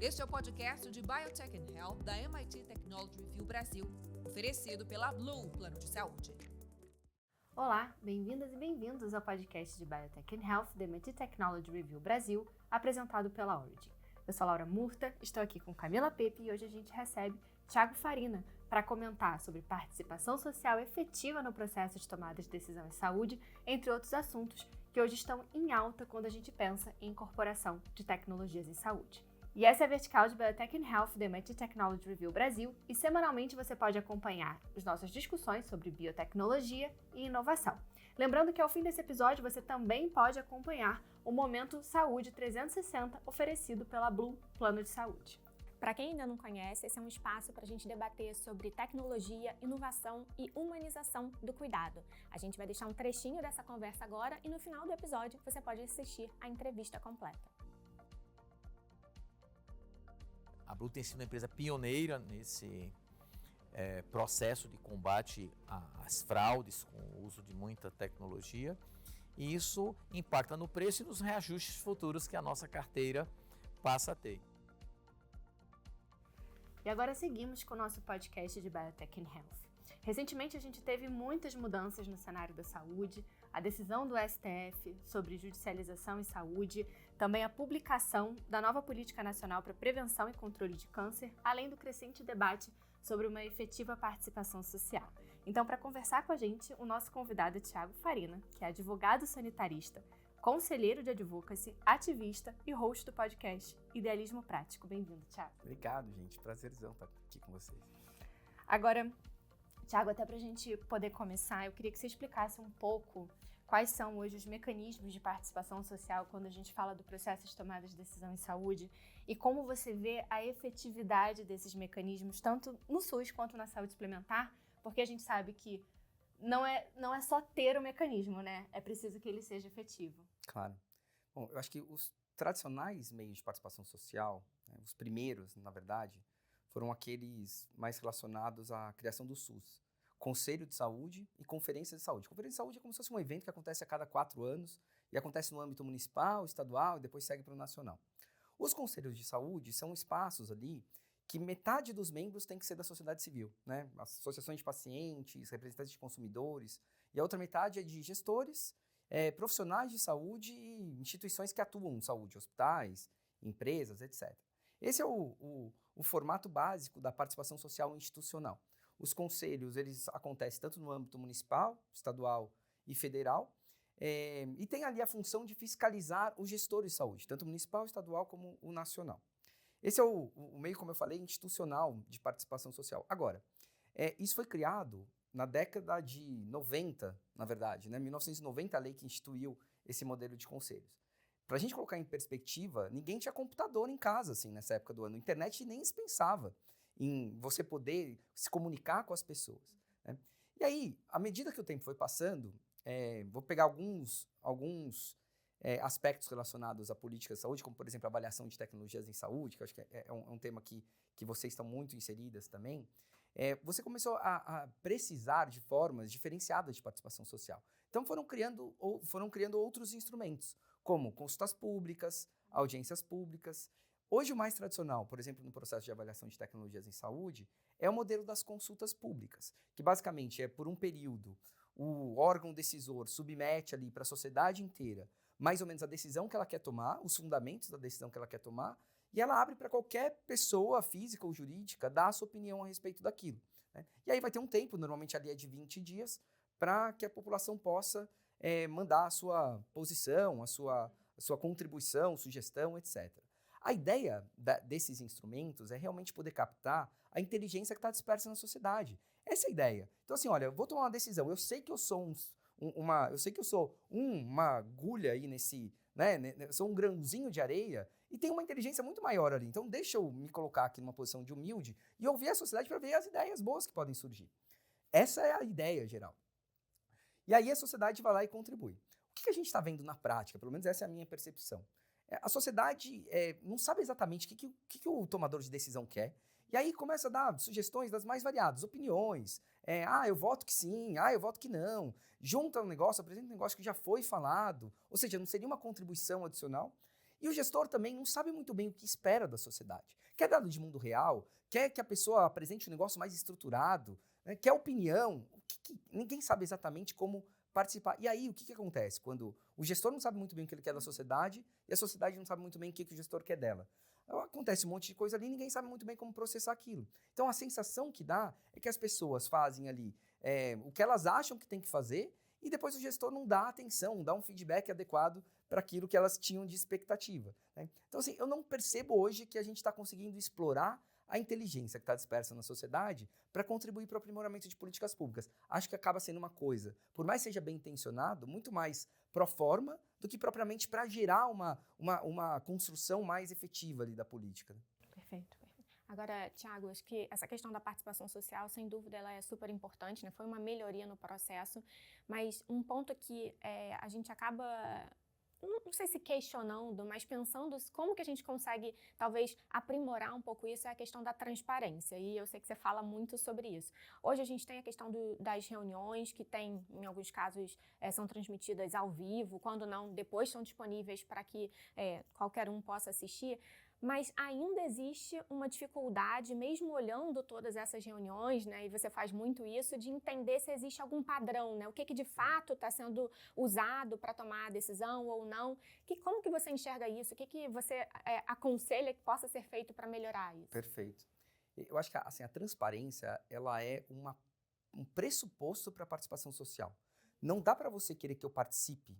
Este é o podcast de Biotech and Health da MIT Technology Review Brasil, oferecido pela Blue Plano de Saúde. Olá, bem-vindas e bem-vindos ao podcast de Biotech and Health da MIT Technology Review Brasil, apresentado pela Origin. Eu sou Laura Murta, estou aqui com Camila Pepe e hoje a gente recebe Thiago Farina para comentar sobre participação social efetiva no processo de tomada de decisão em saúde, entre outros assuntos que hoje estão em alta quando a gente pensa em incorporação de tecnologias em saúde. E essa é a vertical de Biotech and Health da MIT Technology Review Brasil e semanalmente você pode acompanhar as nossas discussões sobre biotecnologia e inovação. Lembrando que ao fim desse episódio você também pode acompanhar o Momento Saúde 360 oferecido pela Blue Plano de Saúde. Para quem ainda não conhece, esse é um espaço para a gente debater sobre tecnologia, inovação e humanização do cuidado. A gente vai deixar um trechinho dessa conversa agora e no final do episódio você pode assistir a entrevista completa. A Blue tem sido uma empresa pioneira nesse processo de combate às fraudes com o uso de muita tecnologia e isso impacta no preço e nos reajustes futuros que a nossa carteira passa a ter. E agora seguimos com o nosso podcast de Biotech and Health. Recentemente a gente teve muitas mudanças no cenário da saúde, a decisão do STF sobre judicialização em saúde, também a publicação da nova Política Nacional para Prevenção e Controle de Câncer, além do crescente debate sobre uma efetiva participação social. Então, para conversar com a gente, o nosso convidado é Thiago Farina, que é advogado sanitarista, conselheiro de advocacy, ativista e host do podcast Idealismo Prático. Bem-vindo, Thiago. Obrigado, gente. Prazerzão estar aqui com vocês. Agora, Thiago, até para a gente poder começar, eu queria que você explicasse um pouco quais são hoje os mecanismos de participação social quando a gente fala do processo de tomada de decisão em saúde e como você vê a efetividade desses mecanismos, tanto no SUS quanto na saúde suplementar, porque a gente sabe que não é só ter o mecanismo, né? É preciso que ele seja efetivo. Claro. Bom, eu acho que os tradicionais meios de participação social, né, os primeiros, na verdade, foram aqueles mais relacionados à criação do SUS. Conselho de Saúde e Conferência de Saúde. Conferência de Saúde é como se fosse um evento que acontece a cada 4 anos e acontece no âmbito municipal, estadual e depois segue para o nacional. Os Conselhos de Saúde são espaços ali que metade dos membros tem que ser da sociedade civil, né? Associações de pacientes, representantes de consumidores, e a outra metade é de gestores, profissionais de saúde e instituições que atuam em saúde, hospitais, empresas, etc. Esse é o formato básico da participação social institucional. Os conselhos, eles acontecem tanto no âmbito municipal, estadual e federal, e tem ali a função de fiscalizar os gestores de saúde, tanto municipal, estadual como o nacional. Esse é o meio, como eu falei, institucional de participação social. Agora, isso foi criado na década de 90, na verdade, né? 1990, a lei que instituiu esse modelo de conselhos. Para a gente colocar em perspectiva, ninguém tinha computador em casa, assim, nessa época do ano. A internet nem se pensava em você poder se comunicar com as pessoas, né? E aí, à medida que o tempo foi passando, vou pegar alguns aspectos relacionados à política de saúde, como, por exemplo, a avaliação de tecnologias em saúde, que eu acho que é um tema que vocês estão muito inseridas também. Você começou a precisar de formas diferenciadas de participação social. Então, foram criando outros instrumentos, como consultas públicas, audiências públicas. Hoje, o mais tradicional, por exemplo, no processo de avaliação de tecnologias em saúde, é o modelo das consultas públicas, que basicamente é por um período, o órgão decisor submete ali para a sociedade inteira mais ou menos a decisão que ela quer tomar, os fundamentos da decisão que ela quer tomar, e ela abre para qualquer pessoa física ou jurídica dar a sua opinião a respeito daquilo, né? E aí vai ter um tempo, normalmente ali é de 20 dias, para que a população possa mandar a sua posição, a sua contribuição, sugestão, etc. A ideia desses instrumentos é realmente poder captar a inteligência que está dispersa na sociedade. Essa é a ideia. Então, assim, olha, eu vou tomar uma decisão, eu sei que eu sou uma agulha aí nesse, né, eu sou um grãozinho de areia e tem uma inteligência muito maior ali. Então, deixa eu me colocar aqui numa posição de humilde e ouvir a sociedade para ver as ideias boas que podem surgir. Essa é a ideia geral. E aí a sociedade vai lá e contribui. O que a gente está vendo na prática? Pelo menos essa é a minha percepção. A sociedade não sabe exatamente o que o tomador de decisão quer. E aí começa a dar sugestões das mais variadas, opiniões. Eu voto que sim, eu voto que não. Junta um negócio, apresenta um negócio que já foi falado. Ou seja, não seria uma contribuição adicional. E o gestor também não sabe muito bem o que espera da sociedade. Quer dado de mundo real? Quer que a pessoa apresente um negócio mais estruturado? Né? Quer opinião? Ninguém sabe exatamente como participar. E aí, o que acontece? Quando o gestor não sabe muito bem o que ele quer da sociedade e a sociedade não sabe muito bem o que o gestor quer dela. Acontece um monte de coisa ali e ninguém sabe muito bem como processar aquilo. Então, a sensação que dá é que as pessoas fazem ali o que elas acham que tem que fazer e depois o gestor não dá atenção, não dá um feedback adequado para aquilo que elas tinham de expectativa. Né? Então, assim, eu não percebo hoje que a gente está conseguindo explorar a inteligência que está dispersa na sociedade para contribuir para o aprimoramento de políticas públicas. Acho que acaba sendo uma coisa, por mais seja bem intencionado, muito mais pro forma do que propriamente para gerar uma construção mais efetiva ali da política. Né? Perfeito. Agora, Thiago, acho que essa questão da participação social, sem dúvida, ela é super importante, né? Foi uma melhoria no processo, mas um ponto que a gente acaba, não sei se questionando, mas pensando como que a gente consegue, talvez, aprimorar um pouco isso, é a questão da transparência, e eu sei que você fala muito sobre isso. Hoje a gente tem a questão das reuniões, que tem, em alguns casos, são transmitidas ao vivo, quando não, depois são disponíveis para que qualquer um possa assistir. Mas ainda existe uma dificuldade, mesmo olhando todas essas reuniões, né, e você faz muito isso, de entender se existe algum padrão, né, o que de fato está sendo usado para tomar a decisão ou não. Como que você enxerga isso? O que você aconselha que possa ser feito para melhorar isso? Perfeito. Eu acho que assim, a transparência ela é um pressuposto para a participação social. Não dá para você querer que eu participe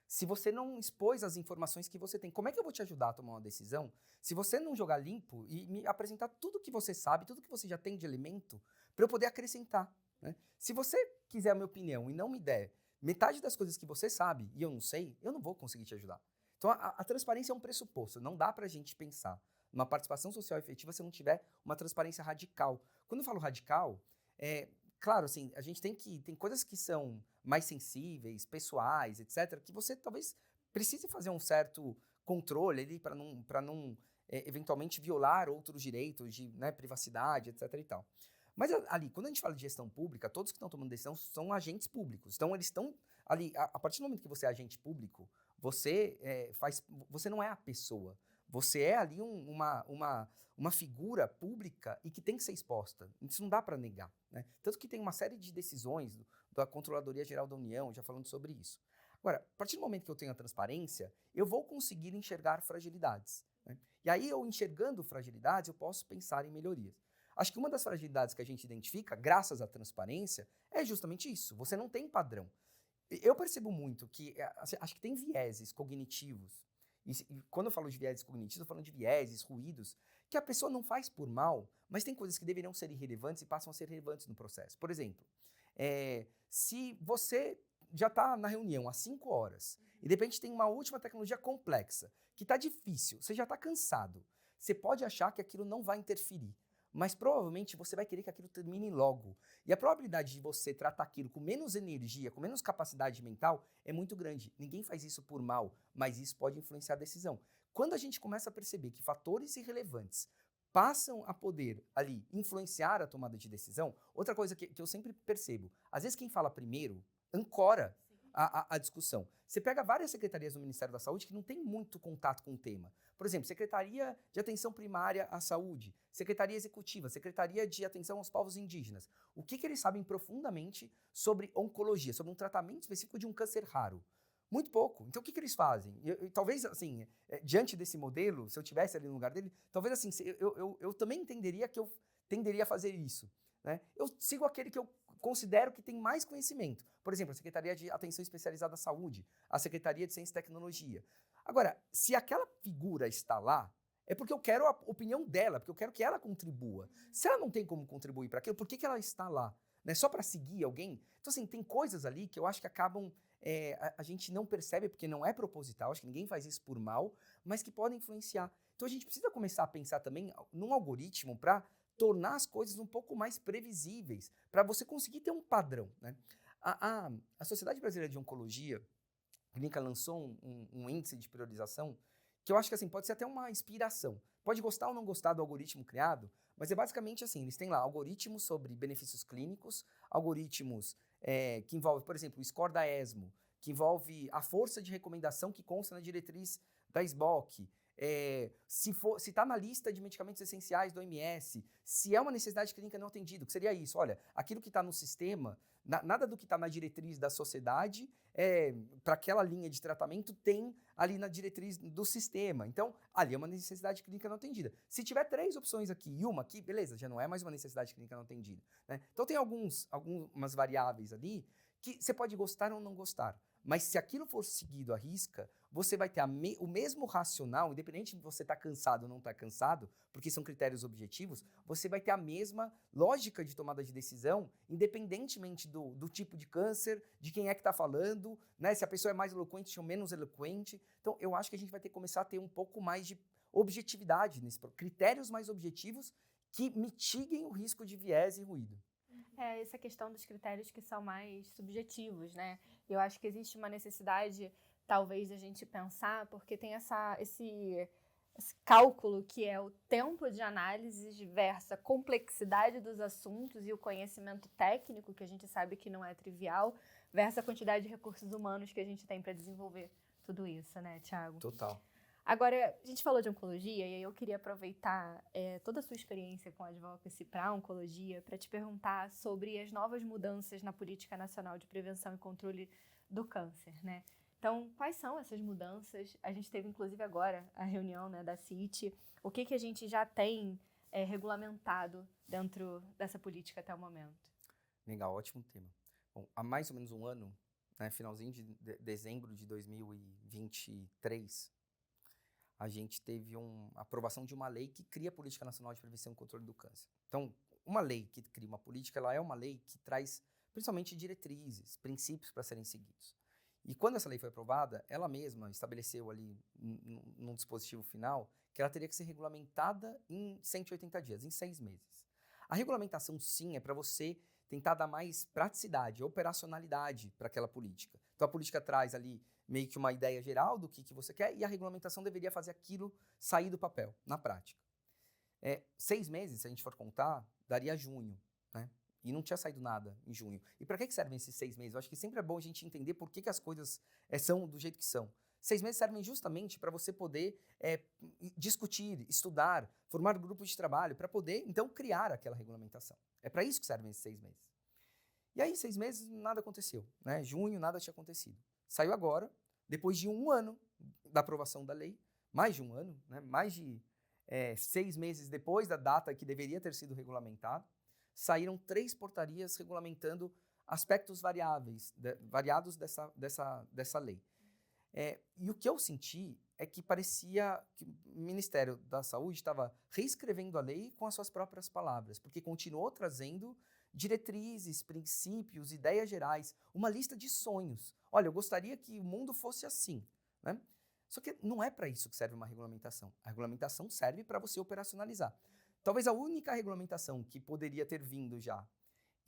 se você não expôs as informações que você tem. Como é que eu vou te ajudar a tomar uma decisão se você não jogar limpo e me apresentar tudo que você sabe, tudo que você já tem de elemento, para eu poder acrescentar? Né? Se você quiser a minha opinião e não me der metade das coisas que você sabe e eu não sei, eu não vou conseguir te ajudar. Então, a transparência é um pressuposto. Não dá para a gente pensar numa participação social efetiva se não tiver uma transparência radical. Quando eu falo radical, claro, assim, a gente tem coisas que são mais sensíveis, pessoais, etc., que você talvez precise fazer um certo controle ali para não eventualmente violar outros direitos de privacidade, etc. e tal. Mas ali, quando a gente fala de gestão pública, todos que estão tomando decisão são agentes públicos. Então, eles estão ali, a partir do momento que você é agente público, você não é a pessoa. Você é ali uma figura pública e que tem que ser exposta. Isso não dá para negar. Né? Tanto que tem uma série de decisões da Controladoria Geral da União já falando sobre isso. Agora, a partir do momento que eu tenho a transparência, eu vou conseguir enxergar fragilidades. Né? E aí, eu enxergando fragilidades, eu posso pensar em melhorias. Acho que uma das fragilidades que a gente identifica, graças à transparência, é justamente isso. Você não tem padrão. Eu percebo muito que, acho que tem vieses cognitivos. E quando eu falo de vieses cognitivos, eu estou falando de vieses, ruídos, que a pessoa não faz por mal, mas tem coisas que deveriam ser irrelevantes e passam a ser relevantes no processo. Por exemplo, se você já está na reunião há 5 horas e de repente tem uma última tecnologia complexa, que está difícil, você já está cansado, você pode achar que aquilo não vai interferir, mas provavelmente você vai querer que aquilo termine logo. E a probabilidade de você tratar aquilo com menos energia, com menos capacidade mental, é muito grande. Ninguém faz isso por mal, mas isso pode influenciar a decisão. Quando a gente começa a perceber que fatores irrelevantes passam a poder ali influenciar a tomada de decisão, outra coisa que eu sempre percebo, às vezes quem fala primeiro ancora a discussão. Você pega várias secretarias do Ministério da Saúde que não tem muito contato com o tema. Por exemplo, Secretaria de Atenção Primária à Saúde, Secretaria Executiva, Secretaria de Atenção aos Povos Indígenas. O que eles sabem profundamente sobre oncologia, sobre um tratamento específico de um câncer raro? Muito pouco. Então, o que eles fazem? Talvez, assim, diante desse modelo, se eu estivesse ali no lugar dele, talvez, assim, eu também entenderia que eu tenderia a fazer isso. Né? Eu sigo aquele que eu considero que tem mais conhecimento. Por exemplo, a Secretaria de Atenção Especializada à Saúde, a Secretaria de Ciência e Tecnologia. Agora, se aquela figura está lá, é porque eu quero a opinião dela, porque eu quero que ela contribua. Se ela não tem como contribuir para aquilo, por que ela está lá? Né? Só para seguir alguém? Então, assim, tem coisas ali que eu acho que acabam... a gente não percebe porque não é proposital, acho que ninguém faz isso por mal, mas que podem influenciar. Então, a gente precisa começar a pensar também num algoritmo para tornar as coisas um pouco mais previsíveis, para você conseguir ter um padrão. Né? A Sociedade Brasileira de Oncologia Clínica lançou um índice de priorização que eu acho que assim, pode ser até uma inspiração. Pode gostar ou não gostar do algoritmo criado, mas é basicamente assim, eles têm lá algoritmos sobre benefícios clínicos, algoritmos que envolvem, por exemplo, o score da ESMO, que envolve a força de recomendação que consta na diretriz da SBOC, se está na lista de medicamentos essenciais do OMS, se é uma necessidade clínica não atendida, que seria isso, olha, aquilo que está no sistema, nada do que está na diretriz da sociedade, para aquela linha de tratamento, tem ali na diretriz do sistema. Então, ali é uma necessidade clínica não atendida. Se tiver 3 opções aqui e uma aqui, beleza, já não é mais uma necessidade clínica não atendida. Né? Então, tem algumas variáveis ali que você pode gostar ou não gostar. Mas se aquilo for seguido à risca, você vai ter o mesmo racional, independente de você estar cansado ou não estar cansado, porque são critérios objetivos, você vai ter a mesma lógica de tomada de decisão, independentemente do tipo de câncer, de quem é que está falando, né? Se a pessoa é mais eloquente ou menos eloquente. Então, eu acho que a gente vai ter que começar a ter um pouco mais de objetividade, critérios mais objetivos que mitiguem o risco de viés e ruído. Essa questão dos critérios que são mais subjetivos, né? Eu acho que existe uma necessidade, talvez, da gente pensar, porque tem esse cálculo que é o tempo de análise versus a complexidade dos assuntos e o conhecimento técnico, que a gente sabe que não é trivial, versus a quantidade de recursos humanos que a gente tem para desenvolver tudo isso, né, Thiago? Total. Agora, a gente falou de oncologia e aí eu queria aproveitar toda a sua experiência com a advocacy para a oncologia para te perguntar sobre as novas mudanças na Política Nacional de Prevenção e Controle do Câncer, né? Então, quais são essas mudanças? A gente teve, inclusive, agora a reunião, né, da CIT. O que a gente já tem regulamentado dentro dessa política até o momento? Legal, ótimo tema. Bom, há mais ou menos um ano, né, finalzinho de dezembro de 2023, a gente teve a aprovação de uma lei que cria a Política Nacional de Prevenção e Controle do Câncer. Então, uma lei que cria uma política, ela é uma lei que traz principalmente diretrizes, princípios para serem seguidos. E quando essa lei foi aprovada, ela mesma estabeleceu ali num dispositivo final que ela teria que ser regulamentada em 180 dias, em 6 meses. A regulamentação, sim, é para você tentar dar mais praticidade, operacionalidade para aquela política. Então, a política traz ali meio que uma ideia geral do que você quer e a regulamentação deveria fazer aquilo sair do papel, na prática. 6 meses, se a gente for contar, daria junho, né? E não tinha saído nada em junho. E para que servem esses 6 meses? Eu acho que sempre é bom a gente entender por que as coisas são do jeito que são. 6 meses servem justamente para você poder discutir, estudar, formar grupos de trabalho, para poder, então, criar aquela regulamentação. É para isso que servem esses 6 meses. E aí, 6 meses, nada aconteceu. Né? Junho, nada tinha acontecido. Saiu agora, depois de 1 ano da aprovação da lei, mais de 1 ano, né? Mais de 6 meses depois da data que deveria ter sido regulamentado, saíram 3 portarias regulamentando aspectos variados dessa lei. E o que eu senti é que parecia que o Ministério da Saúde estava reescrevendo a lei com as suas próprias palavras, porque continuou trazendo diretrizes, princípios, ideias gerais, uma lista de sonhos. Olha, eu gostaria que o mundo fosse assim, né? Só que não é para isso que serve uma regulamentação. A regulamentação serve para você operacionalizar. Talvez a única regulamentação que poderia ter vindo já,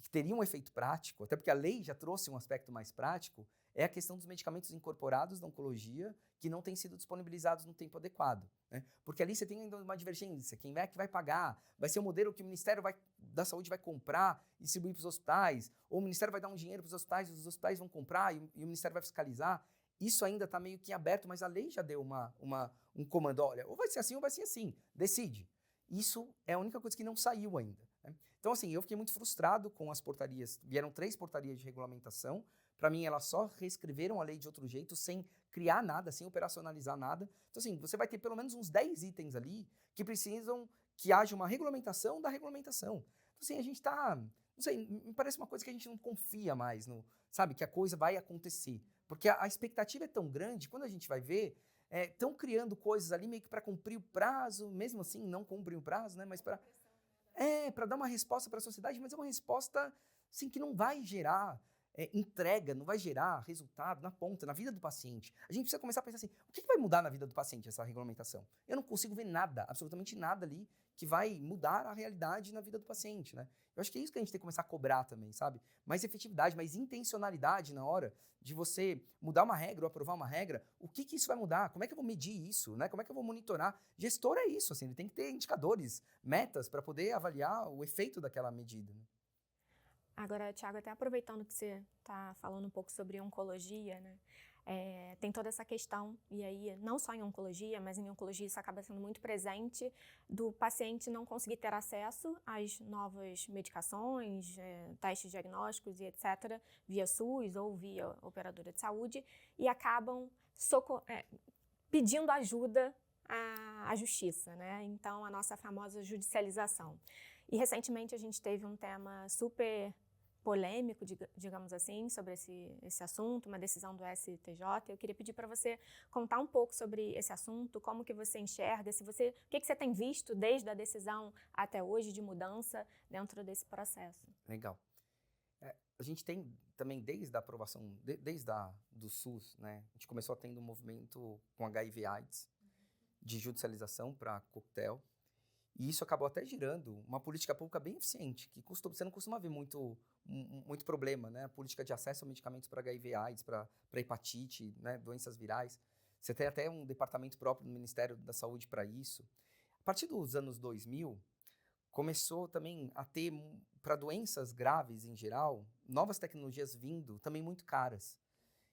que teria um efeito prático, até porque a lei já trouxe um aspecto mais prático, é a questão dos medicamentos incorporados da oncologia que não têm sido disponibilizados no tempo adequado. Né? Porque ali você tem ainda uma divergência. Quem é que vai pagar? Vai ser o modelo que o Ministério da Saúde vai comprar e distribuir para os hospitais? Ou o Ministério vai dar um dinheiro para os hospitais vão comprar e o Ministério vai fiscalizar? Isso ainda está meio que aberto, mas a lei já deu um comando. Olha, ou vai ser assim ou vai ser assim. Decide. Isso é a única coisa que não saiu ainda. Né? Então, assim, eu fiquei muito frustrado com as portarias. Vieram 3 portarias de regulamentação. Para mim, elas só reescreveram a lei de outro jeito, sem criar nada, sem operacionalizar nada. Então, assim, você vai ter pelo menos uns 10 itens ali que precisam que haja uma regulamentação da regulamentação. Então, assim, a gente está... Não sei, me parece uma coisa que a gente não confia mais, sabe? Que a coisa vai acontecer. Porque a expectativa é tão grande, quando a gente vai ver, estão criando coisas ali meio que para cumprir o prazo, mesmo assim, não cumprem o prazo, né? Mas para dar uma resposta para a sociedade, mas é uma resposta assim, que não vai gerar entrega, não vai gerar resultado na ponta, na vida do paciente. A gente precisa começar a pensar assim, o que vai mudar na vida do paciente essa regulamentação? Eu não consigo ver nada, absolutamente nada ali que vai mudar a realidade na vida do paciente, né? Eu acho que é isso que a gente tem que começar a cobrar também, sabe? Mais efetividade, mais intencionalidade na hora de você mudar uma regra ou aprovar uma regra. O que isso vai mudar? Como é que eu vou medir isso? Né? Como é que eu vou monitorar? Gestor é isso, assim, ele tem que ter indicadores, metas para poder avaliar o efeito daquela medida. Né? Agora, Thiago, até aproveitando que você está falando um pouco sobre oncologia, né? Tem toda essa questão, e aí não só em oncologia, mas em oncologia isso acaba sendo muito presente, do paciente não conseguir ter acesso às novas medicações, testes diagnósticos e etc., via SUS ou via operadora de saúde, e acabam pedindo ajuda à justiça, né? Então, a nossa famosa judicialização. E recentemente a gente teve um tema super polêmico, digamos assim, sobre esse assunto, uma decisão do STJ. Eu queria pedir para você contar um pouco sobre esse assunto, como que você enxerga, o que você tem visto desde a decisão até hoje de mudança dentro desse processo. Legal. A gente tem também, desde a aprovação, do SUS, né, a gente começou tendo um movimento com HIV/AIDS, de judicialização para coquetel, e isso acabou até gerando uma política pública bem eficiente, que você não costuma ver muito problema, né? A política de acesso a medicamentos para HIV/AIDS, para hepatite, né? Doenças virais. Você tem até um departamento próprio no Ministério da Saúde para isso. A partir dos anos 2000, começou também a ter, para doenças graves em geral, novas tecnologias vindo, também muito caras.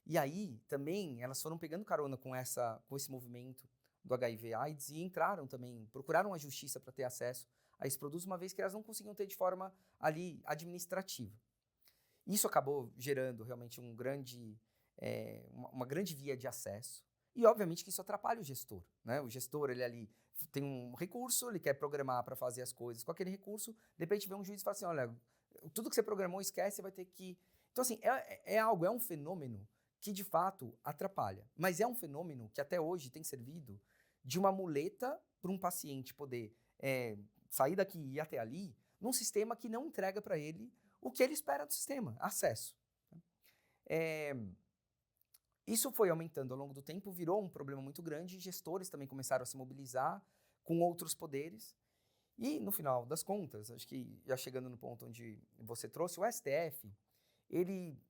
E aí, também, elas foram pegando carona com esse movimento do HIV/AIDS e entraram também, procuraram a justiça para ter acesso a esse produto, uma vez que elas não conseguiam ter de forma ali administrativa. Isso acabou gerando realmente uma grande via de acesso e, obviamente, que isso atrapalha o gestor, né? O gestor, ele ali tem um recurso, ele quer programar para fazer as coisas com aquele recurso, de repente vem um juiz e fala assim, olha, tudo que você programou, esquece, você vai ter que... Então, assim, é um fenômeno que, de fato, atrapalha. Mas é um fenômeno que até hoje tem servido de uma muleta para um paciente poder sair daqui e ir até ali, num sistema que não entrega para ele o que ele espera do sistema, acesso. Isso foi aumentando ao longo do tempo, virou um problema muito grande, e gestores também começaram a se mobilizar com outros poderes. E, no final das contas, acho que já chegando no ponto onde você trouxe, o STF, ele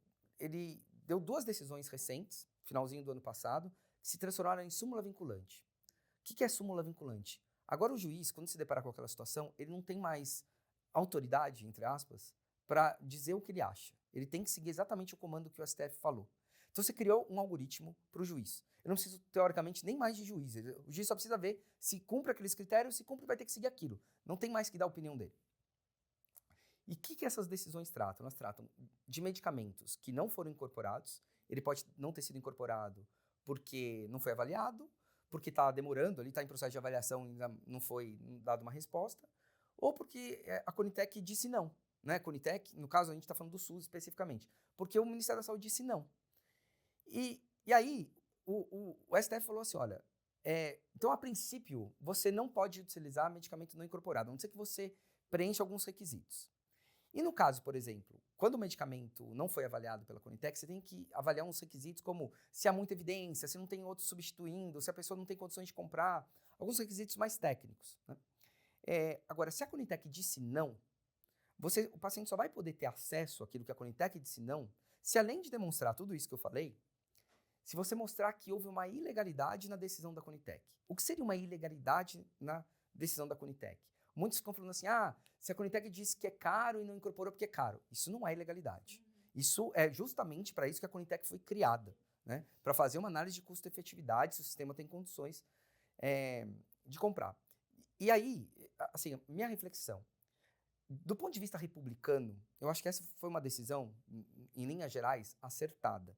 deu 2 decisões recentes, finalzinho do ano passado, que se transformaram em súmula vinculante. O que é súmula vinculante? Agora o juiz, quando se deparar com aquela situação, ele não tem mais autoridade, entre aspas, para dizer o que ele acha. Ele tem que seguir exatamente o comando que o STF falou. Então você criou um algoritmo para o juiz. Eu não preciso, teoricamente, nem mais de juiz. O juiz só precisa ver se cumpre aqueles critérios, se cumpre vai ter que seguir aquilo. Não tem mais que dar a opinião dele. E o que essas decisões tratam? Elas tratam de medicamentos que não foram incorporados, ele pode não ter sido incorporado porque não foi avaliado, porque está demorando, ali está em processo de avaliação e ainda não foi dada uma resposta, ou porque a Conitec disse não. Né? A Conitec, no caso, a gente está falando do SUS especificamente, porque o Ministério da Saúde disse não. E aí, o STF falou assim, olha, então, a princípio, você não pode utilizar medicamento não incorporado, a não ser que você preencha alguns requisitos. E no caso, por exemplo, quando o medicamento não foi avaliado pela Conitec, você tem que avaliar uns requisitos como se há muita evidência, se não tem outro substituindo, se a pessoa não tem condições de comprar, alguns requisitos mais técnicos. Né? Agora, se a Conitec disse não, o paciente só vai poder ter acesso àquilo que a Conitec disse não, se além de demonstrar tudo isso que eu falei, se você mostrar que houve uma ilegalidade na decisão da Conitec. O que seria uma ilegalidade na decisão da Conitec? Muitos ficam falando assim, se a Conitec disse que é caro e não incorporou porque é caro. Isso não é ilegalidade. Isso é justamente para isso que a Conitec foi criada, né? Para fazer uma análise de custo-efetividade, se o sistema tem condições de comprar. E aí, assim, minha reflexão, do ponto de vista republicano, eu acho que essa foi uma decisão, em linhas gerais, acertada.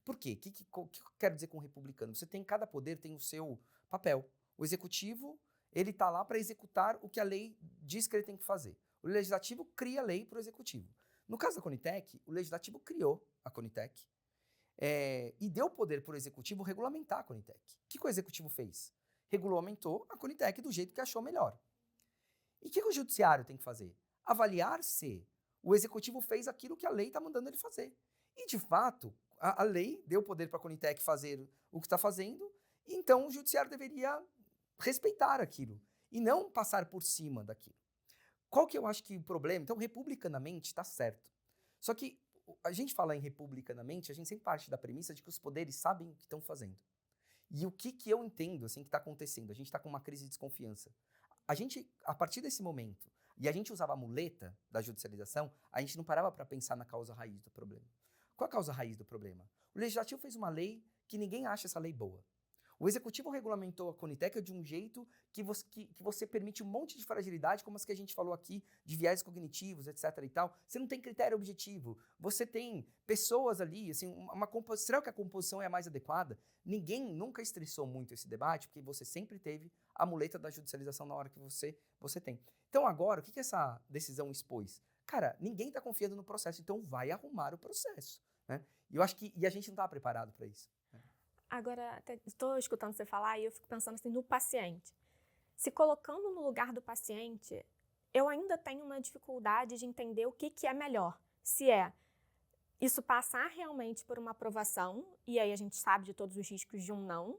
Por quê? O que eu quero dizer com republicano? Cada poder tem o seu papel. O executivo, ele está lá para executar o que a lei diz que ele tem que fazer. O legislativo cria a lei para o executivo. No caso da Conitec, o legislativo criou a Conitec e deu poder para o executivo regulamentar a Conitec. O que o executivo fez? Regulamentou a Conitec do jeito que achou melhor. E o que o judiciário tem que fazer? Avaliar se o executivo fez aquilo que a lei está mandando ele fazer. E, de fato, a lei deu poder para a Conitec fazer o que está fazendo, e então o judiciário deveria respeitar aquilo e não passar por cima daquilo. Qual que eu acho que o problema? Então, republicanamente, está certo. Só que a gente fala em republicanamente, a gente sempre parte da premissa de que os poderes sabem o que estão fazendo. E o que eu entendo assim, que está acontecendo? A gente está com uma crise de desconfiança. A gente, a partir desse momento, e a gente usava a muleta da judicialização, a gente não parava para pensar na causa raiz do problema. Qual a causa raiz do problema? O legislativo fez uma lei que ninguém acha essa lei boa. O executivo regulamentou a Conitec de um jeito que você permite um monte de fragilidade, como as que a gente falou aqui, de viés cognitivos, etc. e tal. Você não tem critério objetivo. Você tem pessoas ali, assim, será que a composição é a mais adequada? Ninguém nunca estressou muito esse debate, porque você sempre teve a muleta da judicialização na hora que você tem. Então agora, o que essa decisão expôs? Cara, ninguém está confiando no processo, então vai arrumar o processo, né? E eu acho que a gente não estava preparado para isso. Agora, estou escutando você falar e eu fico pensando assim, no paciente. Se colocando no lugar do paciente, eu ainda tenho uma dificuldade de entender o que é melhor. Se é isso passar realmente por uma aprovação, e aí a gente sabe de todos os riscos de um não,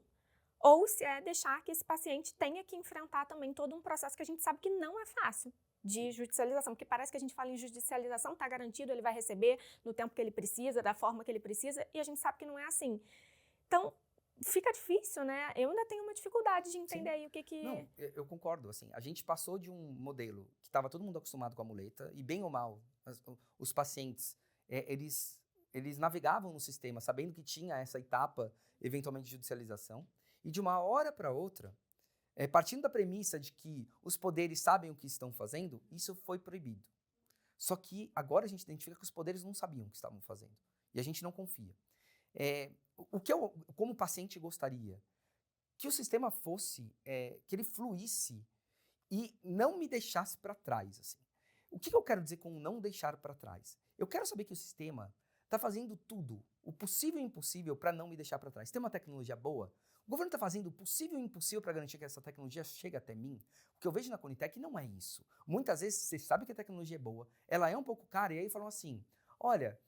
ou se é deixar que esse paciente tenha que enfrentar também todo um processo que a gente sabe que não é fácil de judicialização, porque parece que a gente fala em judicialização, está garantido, ele vai receber no tempo que ele precisa, da forma que ele precisa, e a gente sabe que não é assim. Então, fica difícil, né? Eu ainda tenho uma dificuldade de entender aí o que... Não, eu concordo, assim, a gente passou de um modelo que estava todo mundo acostumado com a muleta, e bem ou mal, os pacientes, eles navegavam no sistema sabendo que tinha essa etapa, eventualmente, de judicialização, e de uma hora para outra, partindo da premissa de que os poderes sabem o que estão fazendo, isso foi proibido. Só que agora a gente identifica que os poderes não sabiam o que estavam fazendo, e a gente não confia. O que eu, como paciente, gostaria? Que o sistema fosse, que ele fluísse e não me deixasse para trás. Assim. O que eu quero dizer com não deixar para trás? Eu quero saber que o sistema está fazendo tudo, o possível e o impossível, para não me deixar para trás. Tem uma tecnologia boa? O governo está fazendo o possível e o impossível para garantir que essa tecnologia chegue até mim? O que eu vejo na Conitec não é isso. Muitas vezes você sabe que a tecnologia é boa, ela é um pouco cara, e aí falam assim, olha,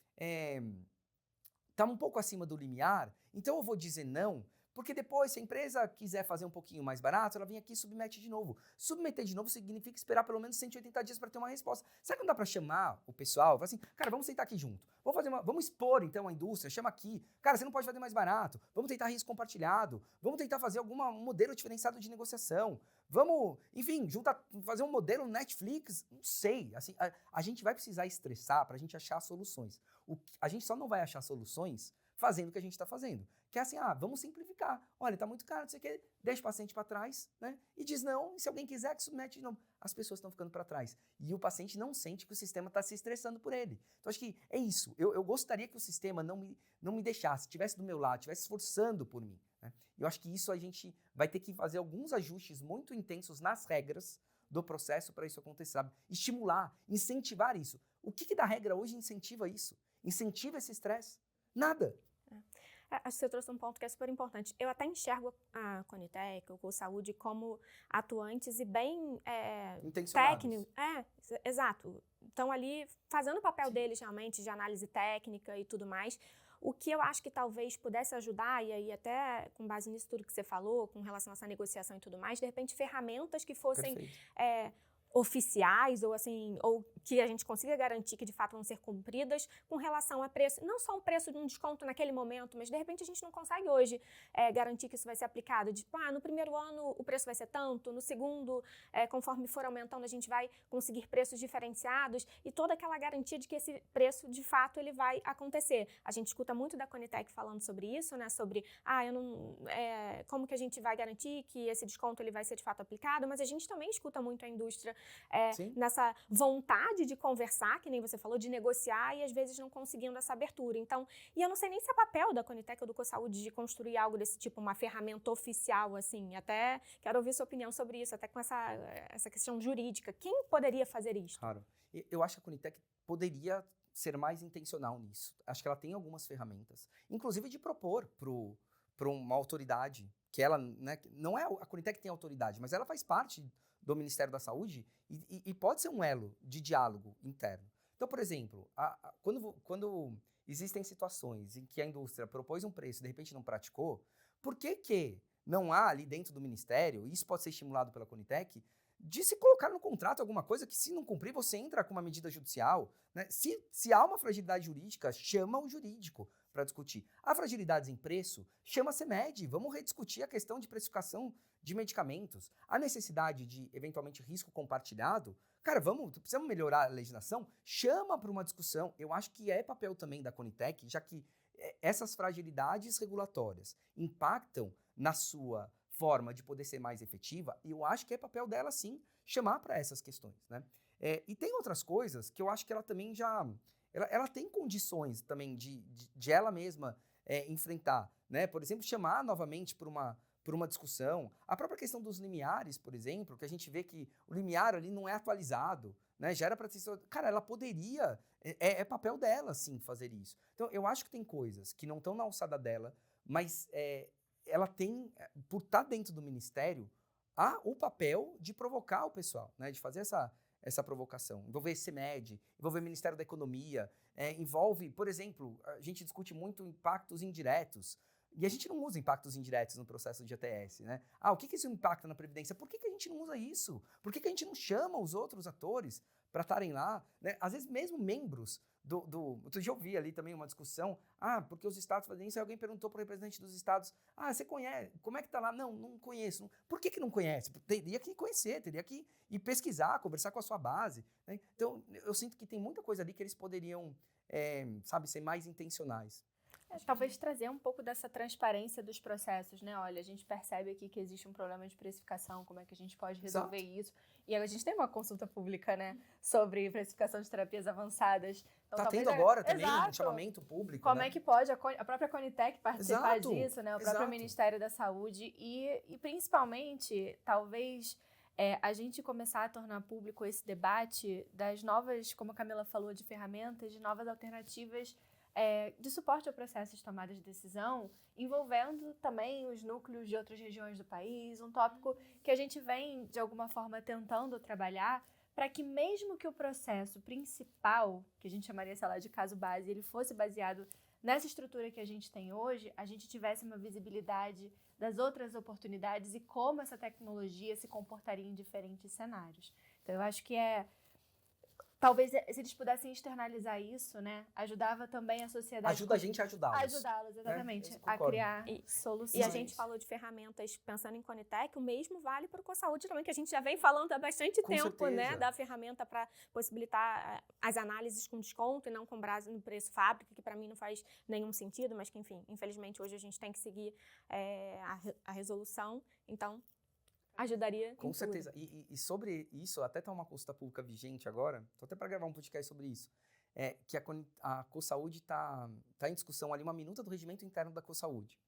está um pouco acima do limiar, então eu vou dizer não, porque depois, se a empresa quiser fazer um pouquinho mais barato, ela vem aqui e submete de novo. Submeter de novo significa esperar pelo menos 180 dias para ter uma resposta. Será que não dá para chamar o pessoal? Falar assim, cara, vamos sentar aqui junto. Vamos expor, então, a indústria, chama aqui. Cara, você não pode fazer mais barato. Vamos tentar risco compartilhado. Vamos tentar fazer algum modelo diferenciado de negociação. Vamos, enfim, fazer um modelo Netflix. Não sei. Assim, a gente vai precisar estressar para a gente achar soluções. A gente só não vai achar soluções fazendo o que a gente está fazendo. Que é assim, vamos simplificar. Olha, está muito caro, você quer, deixa o paciente para trás, né? E diz não, e se alguém quiser que submete de novo. As pessoas estão ficando para trás. E o paciente não sente que o sistema está se estressando por ele. Então, acho que é isso. Eu gostaria que o sistema não me deixasse, estivesse do meu lado, estivesse esforçando por mim. Né? Eu acho que isso a gente vai ter que fazer alguns ajustes muito intensos nas regras do processo para isso acontecer, sabe? Estimular, incentivar isso. O que da regra hoje incentiva isso? Incentiva esse estresse? Nada. Acho que você trouxe um ponto que é super importante. Eu até enxergo a Conitec, o Saúde, como atuantes e bem técnicos. Exato. Estão ali fazendo o papel deles realmente de análise técnica e tudo mais. O que eu acho que talvez pudesse ajudar, e aí até com base nisso tudo que você falou, com relação a essa negociação e tudo mais, de repente ferramentas que fossem oficiais ou assim, ou que a gente consiga garantir que de fato vão ser cumpridas com relação a preço, não só um preço de um desconto naquele momento, mas de repente a gente não consegue hoje garantir que isso vai ser aplicado, tipo, no primeiro ano o preço vai ser tanto, no segundo, conforme for aumentando, a gente vai conseguir preços diferenciados e toda aquela garantia de que esse preço de fato ele vai acontecer. A gente escuta muito da Conitec falando sobre isso, né, sobre como que a gente vai garantir que esse desconto ele vai ser de fato aplicado, mas a gente também escuta muito a indústria nessa vontade de conversar, que nem você falou, de negociar e às vezes não conseguindo essa abertura. Então, e eu não sei nem se é papel da Conitec ou do CoSaúde de construir algo desse tipo, uma ferramenta oficial, assim, até quero ouvir sua opinião sobre isso, até com essa questão jurídica. Quem poderia fazer isso? Claro. Eu acho que a Conitec poderia ser mais intencional nisso. Acho que ela tem algumas ferramentas, inclusive de propor para uma autoridade, que ela, né, não é a Conitec que tem autoridade, mas ela faz parte do Ministério da Saúde e pode ser um elo de diálogo interno. Então, por exemplo, quando existem situações em que a indústria propôs um preço e de repente não praticou, por que não há ali dentro do Ministério, e isso pode ser estimulado pela Conitec, de se colocar no contrato alguma coisa que, se não cumprir, você entra com uma medida judicial, né? Se há uma fragilidade jurídica, chama o jurídico para discutir. Há fragilidades em preço, chama a CMED, vamos rediscutir a questão de precificação de medicamentos. Há necessidade de, eventualmente, risco compartilhado. Cara, precisamos melhorar a legislação? Chama para uma discussão. Eu acho que é papel também da Conitec, já que essas fragilidades regulatórias impactam na sua forma de poder ser mais efetiva, e eu acho que é papel dela, sim, chamar para essas questões, né? E tem outras coisas que eu acho que ela também ela tem condições também de ela mesma enfrentar, né? Por exemplo, chamar novamente por uma discussão. A própria questão dos limiares, por exemplo, que a gente vê que o limiar ali não é atualizado, né? Já era para ser... Cara, ela poderia... É papel dela, sim, fazer isso. Então, eu acho que tem coisas que não estão na alçada dela, mas ela tem, por estar dentro do ministério, o papel de provocar o pessoal, né? De fazer essa provocação. Envolver CMED, envolver Ministério da Economia, envolve, por exemplo, a gente discute muito impactos indiretos, e a gente não usa impactos indiretos no processo de ETS, né? O que isso impacta na Previdência? Por que a gente não usa isso? Por que a gente não chama os outros atores para estarem lá, né? Às vezes mesmo membros outro dia eu vi ali também uma discussão, porque os estados fazem isso, aí alguém perguntou para o representante dos estados, você conhece, como é que tá lá? Não conheço. Por que não conhece? Teria que conhecer, teria que ir pesquisar, conversar com a sua base, né? Então, eu sinto que tem muita coisa ali que eles poderiam, ser mais intencionais. Talvez trazer um pouco dessa transparência dos processos, né? Olha, a gente percebe aqui que existe um problema de precificação, como é que a gente pode resolver isso? E a gente tem uma consulta pública, né? Sobre precificação de terapias avançadas. Então, tendo agora também um chamamento público, como né? é que pode a própria Conitec participar disso, né? O próprio Exato. Ministério da Saúde e principalmente, talvez... a gente começar a tornar público esse debate das novas, como a Camila falou, de ferramentas, de novas alternativas de suporte ao processo de tomada de decisão, envolvendo também os núcleos de outras regiões do país, um tópico que a gente vem, de alguma forma, tentando trabalhar para que mesmo que o processo principal, que a gente chamaria, sei lá, de caso base, ele fosse baseado nessa estrutura que a gente tem hoje, a gente tivesse uma visibilidade das outras oportunidades e como essa tecnologia se comportaria em diferentes cenários. Então, eu acho que talvez, se eles pudessem externalizar isso, né, ajudava também a sociedade... Ajuda a gente a ajudá-los. Ajudá-los, exatamente, né? a criar soluções. E a gente falou de ferramentas pensando em Conitec, o mesmo vale para o CoSaúde também, que a gente já vem falando há bastante tempo, né, da ferramenta para possibilitar as análises com desconto e não com base no preço fábrica, que para mim não faz nenhum sentido, mas que, enfim, infelizmente hoje a gente tem que seguir a resolução, então... ajudaria. Com certeza. E sobre isso, até está uma consulta pública vigente agora, estou até para gravar um podcast sobre isso, que a CoSaúde está em discussão ali, uma minuta do regimento interno da CoSaúde.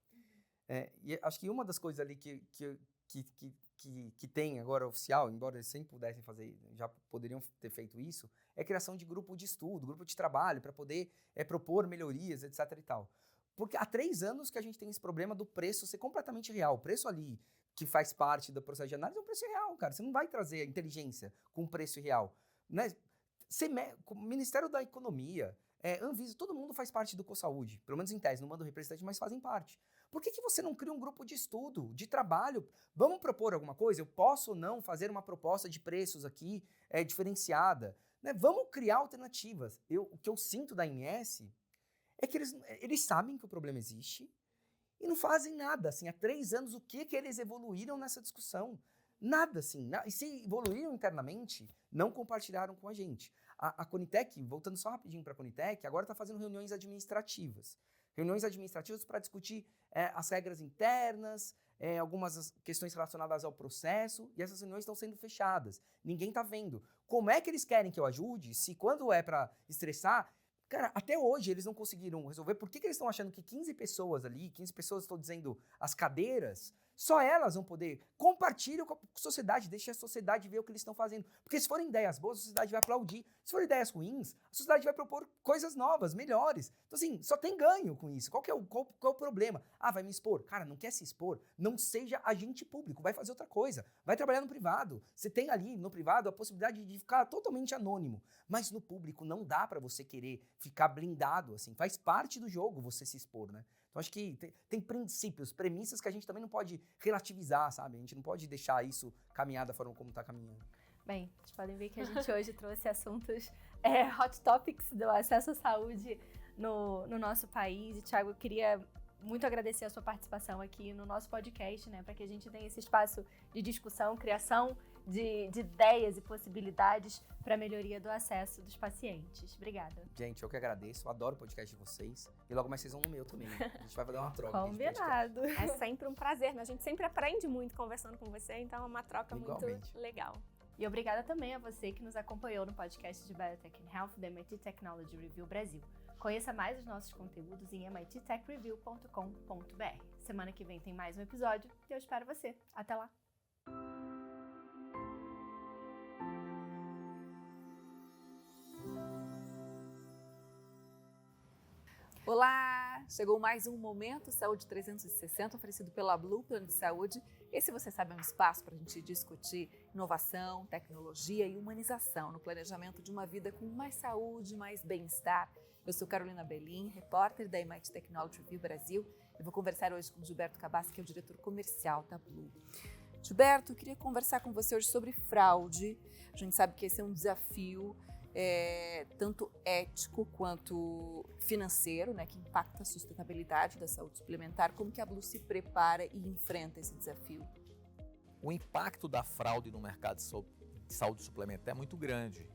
E acho que uma das coisas ali que tem agora oficial, embora eles sempre pudessem fazer, já poderiam ter feito isso, é a criação de grupo de estudo, grupo de trabalho, para poder propor melhorias, etc. e tal. Porque há 3 anos que a gente tem esse problema do preço ser completamente real. O preço ali, que faz parte do processo de análise, é um preço real, cara. Você não vai trazer a inteligência com preço real. Né? Ministério da Economia, Anvisa, todo mundo faz parte do CoSaúde. Pelo menos em tese, não manda o representante, mas fazem parte. Por que você não cria um grupo de estudo, de trabalho? Vamos propor alguma coisa? Eu posso ou não fazer uma proposta de preços aqui diferenciada? Né? Vamos criar alternativas. O que eu sinto da ANS é que eles sabem que o problema existe, e não fazem nada, assim, há 3 anos, o que eles evoluíram nessa discussão? Nada, assim, e se evoluíram internamente, não compartilharam com a gente. A Conitec, voltando só rapidinho para a Conitec, agora está fazendo reuniões administrativas. Reuniões administrativas para discutir as regras internas, algumas questões relacionadas ao processo, e essas reuniões estão sendo fechadas. Ninguém está vendo. Como é que eles querem que eu ajude, se quando é para estressar... Cara, até hoje eles não conseguiram resolver. Por que eles estão achando que 15 pessoas ali, 15 pessoas, estou dizendo, as cadeiras, só elas vão poder? Compartilhar com a sociedade, deixa a sociedade ver o que eles estão fazendo. Porque se forem ideias boas, a sociedade vai aplaudir. Se forem ideias ruins, a sociedade vai propor coisas novas, melhores. Então, assim, só tem ganho com isso. Qual é o problema? Vai me expor? Cara, não quer se expor? Não seja agente público, vai fazer outra coisa. Vai trabalhar no privado. Você tem ali, no privado, a possibilidade de ficar totalmente anônimo. Mas no público não dá para você querer ficar blindado, assim. Faz parte do jogo você se expor, né? Então, acho que tem princípios, premissas que a gente também não pode relativizar, sabe? A gente não pode deixar isso caminhar da forma como está caminhando. Bem, vocês podem ver que a gente hoje trouxe assuntos hot topics do acesso à saúde no nosso país. E, Thiago, eu queria muito agradecer a sua participação aqui no nosso podcast, né? Para que a gente tenha esse espaço de discussão, criação de ideias e possibilidades para a melhoria do acesso dos pacientes. Obrigada. Gente, eu que agradeço, eu adoro o podcast de vocês. E logo mais vocês vão no meu também. A gente vai dar uma troca. Combinado. É sempre um prazer, né? A gente sempre aprende muito conversando com você, então é uma troca Igualmente. muito legal. E obrigada também a você que nos acompanhou no podcast de Biotech and Health da MIT Technology Review Brasil. Conheça mais os nossos conteúdos em mittechreview.com.br. Semana que vem tem mais um episódio e eu espero você. Até lá! Olá! Chegou mais um Momento Saúde 360 oferecido pela Blue Plano de Saúde. Esse, você sabe, é um espaço para a gente discutir inovação, tecnologia e humanização no planejamento de uma vida com mais saúde, mais bem-estar. Eu sou Carolina Belin, repórter da MIT Technology Review Brasil. Eu vou conversar hoje com o Gilberto Cabassi, que é o diretor comercial da Blue. Gilberto, eu queria conversar com você hoje sobre fraude. A gente sabe que esse é um desafio tanto ético quanto financeiro, né, que impacta a sustentabilidade da saúde suplementar. Como que a Blue se prepara e enfrenta esse desafio? O impacto da fraude no mercado de saúde suplementar é muito grande.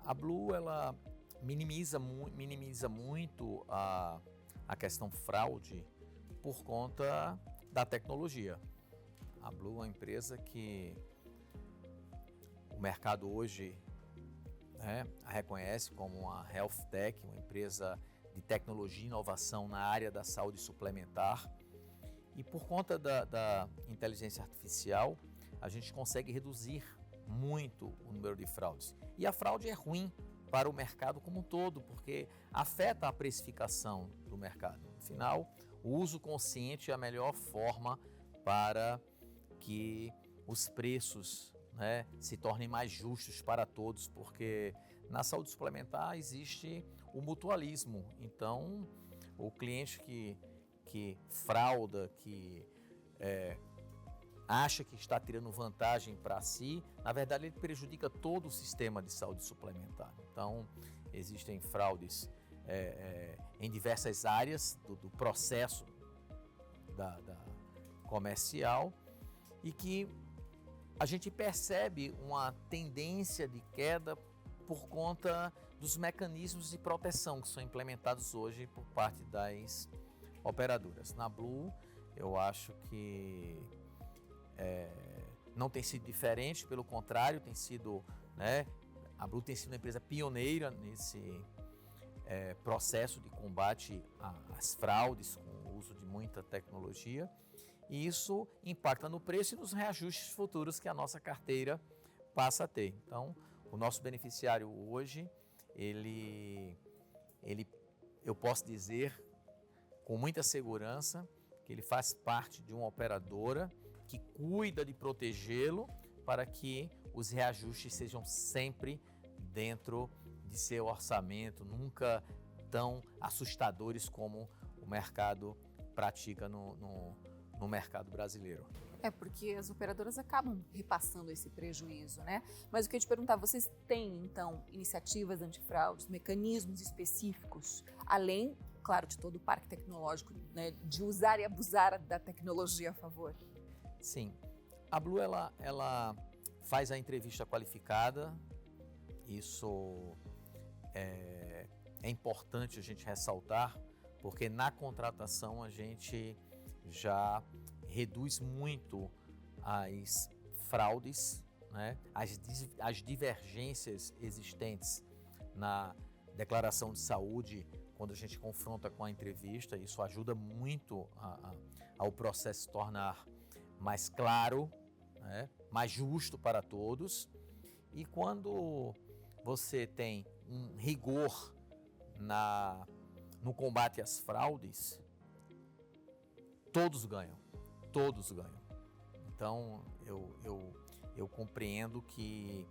A Blue, ela minimiza muito a questão fraude por conta da tecnologia. A Blue é uma empresa que o mercado hoje a reconhece como uma health tech, uma empresa de tecnologia e inovação na área da saúde suplementar. E por conta da inteligência artificial, a gente consegue reduzir muito o número de fraudes. E a fraude é ruim para o mercado como um todo, porque afeta a precificação do mercado. Afinal, o uso consciente é a melhor forma para que os preços se tornem mais justos para todos, porque na saúde suplementar existe o mutualismo. Então, o cliente que frauda, que acha que está tirando vantagem para si, na verdade ele prejudica todo o sistema de saúde suplementar. Então, existem fraudes em diversas áreas do processo da comercial, e que a gente percebe uma tendência de queda por conta dos mecanismos de proteção que são implementados hoje por parte das operadoras. Na Blue, eu acho que não tem sido diferente, pelo contrário, tem sido, a Blue tem sido uma empresa pioneira nesse processo de combate às fraudes com o uso de muita tecnologia. E isso impacta no preço e nos reajustes futuros que a nossa carteira passa a ter. Então, o nosso beneficiário hoje, eu posso dizer com muita segurança que ele faz parte de uma operadora que cuida de protegê-lo para que os reajustes sejam sempre dentro de seu orçamento, nunca tão assustadores como o mercado pratica no mercado brasileiro. Porque as operadoras acabam repassando esse prejuízo, né? Mas o que eu ia te perguntar, vocês têm, então, iniciativas antifraudes, mecanismos específicos, além, claro, de todo o parque tecnológico, né, de usar e abusar da tecnologia a favor? Sim. A Blue, ela faz a entrevista qualificada. Isso é importante a gente ressaltar, porque na contratação a gente já reduz muito as fraudes, as divergências existentes na declaração de saúde quando a gente confronta com a entrevista. Isso ajuda muito ao processo se tornar mais claro, mais justo para todos. E quando você tem um rigor no combate às fraudes, todos ganham. Então, eu compreendo que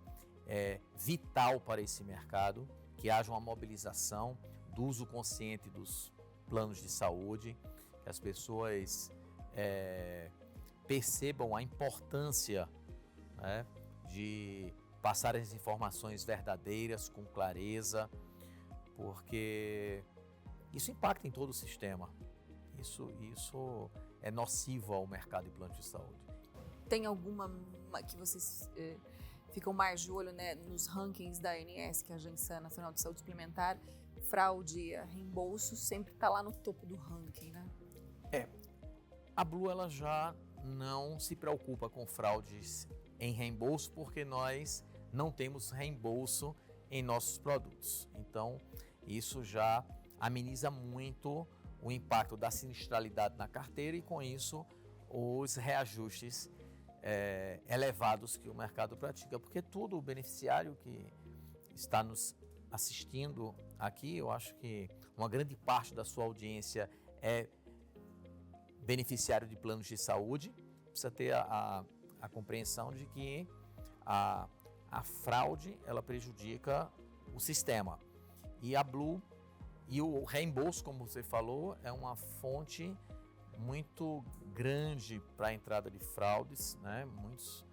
é vital para esse mercado que haja uma mobilização do uso consciente dos planos de saúde, que as pessoas percebam a importância de passar as informações verdadeiras, com clareza, porque isso impacta em todo o sistema. Isso é nocivo ao mercado de planos de saúde. Tem alguma que vocês ficam mais de olho, né, nos rankings da ANS, que é a Agência Nacional de Saúde Suplementar? Fraude, reembolso, sempre está lá no topo do ranking, né? A Blue ela já não se preocupa com fraudes em reembolso, porque nós não temos reembolso em nossos produtos. Então, isso já ameniza muito o impacto da sinistralidade na carteira e, com isso, os reajustes elevados que o mercado pratica. Porque todo o beneficiário que está nos assistindo aqui, eu acho que uma grande parte da sua audiência é beneficiário de planos de saúde. Precisa ter a compreensão de que a fraude ela prejudica o sistema. E a Blue e o reembolso, como você falou, é uma fonte muito grande para a entrada de fraudes, né? Muitos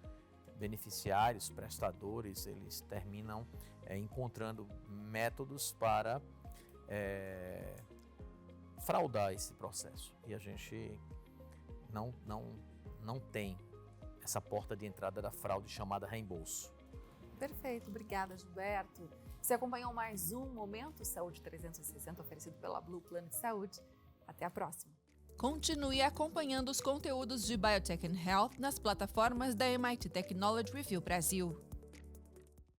beneficiários, prestadores, eles terminam encontrando métodos para fraudar esse processo. E a gente não tem essa porta de entrada da fraude chamada reembolso. Perfeito, obrigada, Gilberto. Você acompanhou mais um Momento Saúde 360 oferecido pela Blue Plano de Saúde. Até a próxima. Continue acompanhando os conteúdos de Biotech and Health nas plataformas da MIT Technology Review Brasil.